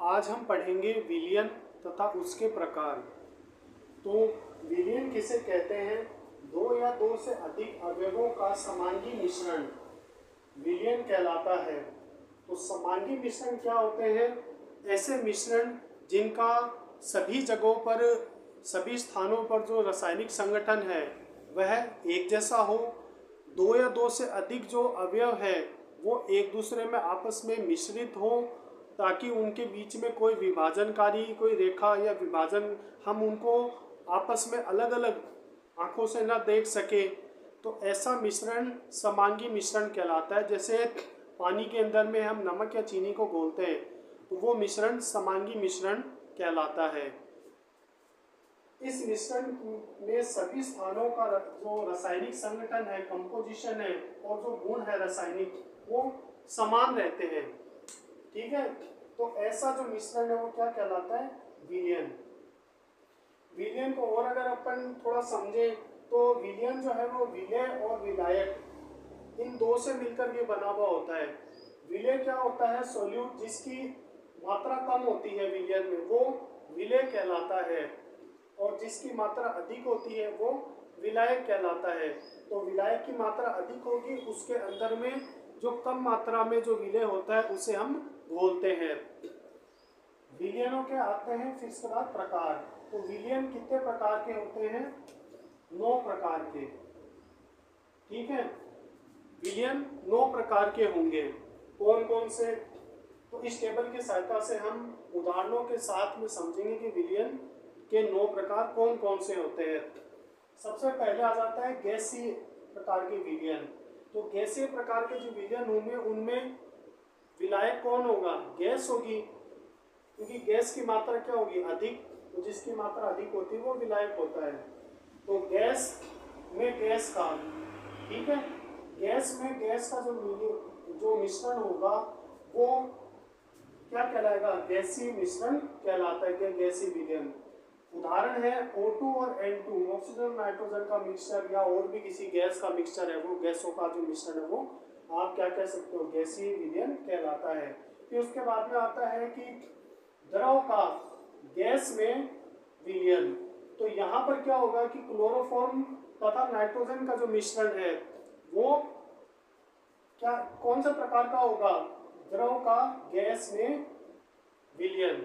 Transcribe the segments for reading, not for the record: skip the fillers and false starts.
आज हम पढ़ेंगे विलयन तथा उसके प्रकार। तो विलयन किसे कहते हैं? दो या दो से अधिक अवयवों का समांगी मिश्रण विलयन कहलाता है। तो समांगी मिश्रण क्या होते हैं? ऐसे मिश्रण जिनका सभी जगहों पर, सभी स्थानों पर जो रासायनिक संगठन है वह एक जैसा हो। दो या दो से अधिक जो अवयव है वो एक दूसरे में आपस में मिश्रित हो, ताकि उनके बीच में कोई विभाजनकारी कोई रेखा या विभाजन, हम उनको आपस में अलग अलग आंखों से ना देख सके, तो ऐसा मिश्रण समांगी मिश्रण कहलाता है। जैसे पानी के अंदर में हम नमक या चीनी को घोलते हैं तो वो मिश्रण समांगी मिश्रण कहलाता है। इस मिश्रण में सभी स्थानों का जो रासायनिक संगठन है, कंपोजिशन है और जो गुण है रासायनिक, वो समान रहते हैं। ठीक है, तो ऐसा जो मिश्रण है वो क्या कहलाता है? विलयन। विलयन को और अगर अपन थोड़ा समझे तो विलयन जो है वो विलय और विलायक इन दो से मिलकर के बना हुआ होता है। विलय क्या होता है? सॉल्यूट जिसकी मात्रा कम होती है विलयन में, वो विलय कहलाता है, और जिसकी मात्रा अधिक होती है वो विलायक कहलाता है। तो विलायक की मात्रा अधिक होगी, उसके अंदर में जो कम मात्रा में जो विलय होता है उसे हम बोलते हैं। विलयनों के आते हैं फिर इसके बाद प्रकार। तो विलयन कितने प्रकार के होते हैं? 9 प्रकार के। ठीक है, विलयन 9 प्रकार के होंगे। कौन कौन से? तो इस टेबल की सहायता से हम उदाहरणों के साथ में समझेंगे कि विलयन के 9 प्रकार कौन कौन से होते हैं। सबसे पहले आ जाता है गैसीय प्रकार के विलयन। तो गैसीय प्रकार के जो विलयन होंगे उनमें विलायक कौन होगा? गैस होगी, क्योंकि गैस की मात्रा क्या होगी? अधिक। तो जिसकी मात्रा अधिक होती है वो विलायक होता है। तो गैस में गैस का, ठीक है, गैस में गैस का जो मिश्रण होगा वो क्या कहलाएगा? गैसीय मिश्रण कहलाता है। गैसीय विलयन उदाहरण है O2 और N2, ऑक्सीजन और नाइट्रोजन का मिक्सचर, या और भी किसी गैस का मिक्सचर है, वो गैसों का जो मिश्रण है वो आप क्या कह सकते हो? गैसीय विलयन कहलाता है। फिर उसके बाद में आता है कि द्रव का गैस में विलयन। तो यहाँ पर क्या होगा कि क्लोरोफॉर्म तथा नाइट्रोजन का जो मिश्रण है वो क्या, कौन सा प्रकार का होगा? द्रव का गैस में विलयन।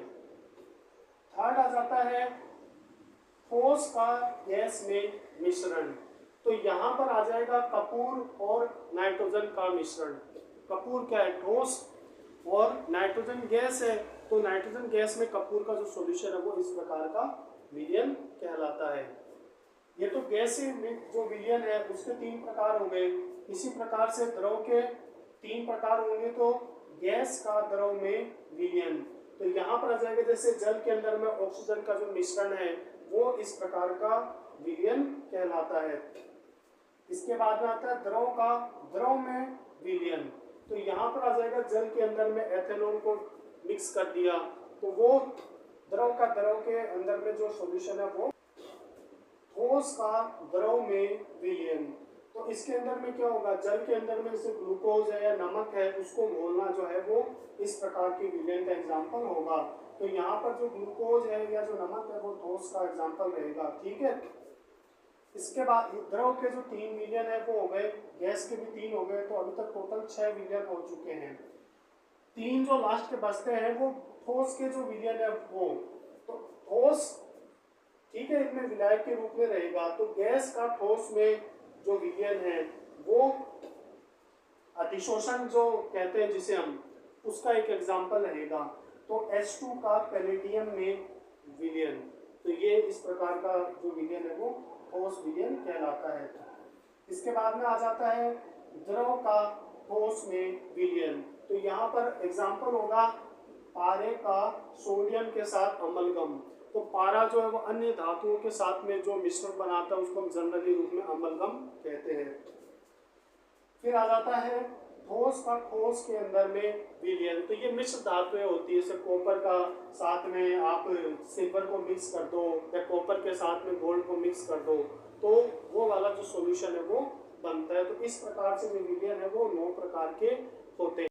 थर्ड आ जाता है ठोस का गैस में मिश्रण। तो यहाँ पर आ जाएगा कपूर और नाइट्रोजन का मिश्रण। कपूर क्या है? ठोस, और नाइट्रोजन गैस है, तो नाइट्रोजन गैस में कपूर का जो सॉल्यूशन है वो इस प्रकार का विलयन कहलाता है। ये तो गैसीय जो विलयन है उसके 3 प्रकार हो गए। इसी प्रकार से द्रव के 3 प्रकार होंगे। तो गैस का द्रव में विलयन, तो यहाँ पर आ जाएगा जैसे जल के अंदर में ऑक्सीजन का जो मिश्रण है वो इस प्रकार का विलयन कहलाता है। इसके बाद में आता है द्रव का द्रव में विलयन। तो यहाँ पर आ जाएगा जल के अंदर में एथेनॉल को मिक्स कर दिया, तो वो द्रव का द्रव के अंदर में जो सॉल्यूशन है वो ठोस का द्रव में विलयन। तो इसके अंदर में क्या होगा? जल के अंदर में जैसे ग्लूकोज है या नमक है, उसको घोलना जो है वो इस प्रकार की विलयन का एग्जाम्पल होगा। तो यहाँ पर जो ग्लूकोज है या जो नमक है वो ठोस का एग्जाम्पल रहेगा। ठीक है, इसके बाद द्रव के जो 3 विलयन है वो हो गए, गैस के भी 3 हो गए, तो अभी तक टोटल 6 विलयन हो चुके हैं। 3 जो लास्ट के बचते हैं वो ठोस के जो विलयन है वो, तो ठोस, ठीक है, इसमें विलायक के रूप में रहेगा। तो गैस का ठोस में जो विलयन है वो अतिशोषण जो कहते हैं जिसे हम, उसका एक एग्जाम्पल रहेगा। तो H2 का पैलेडियम में विलयन। तो ये इस प्रकार का जो विलयन है वो ठोस विलयन कहलाता है। इसके बाद में आ जाता है द्रव का ठोस में विलयन। तो यहाँ पर एग्जाम्पल होगा पारे का सोडियम के साथ अमलगम। तो पारा जो है वो अन्य धातुओं के साथ में जो मिश्रण बनाता है उसको हम जनरली रूप में अमलगम कहते हैं। फिर आ जाता है ठोस का ठोस के अंदर में विलयन। तो ये मिश्र धातुएं होती है, जैसे कॉपर का साथ में आप सिल्वर को मिक्स कर दो, या कॉपर के साथ में गोल्ड को मिक्स कर दो, तो वो वाला जो सॉल्यूशन है वो बनता है। तो इस प्रकार से जो विलयन है वो 9 प्रकार के होते हैं।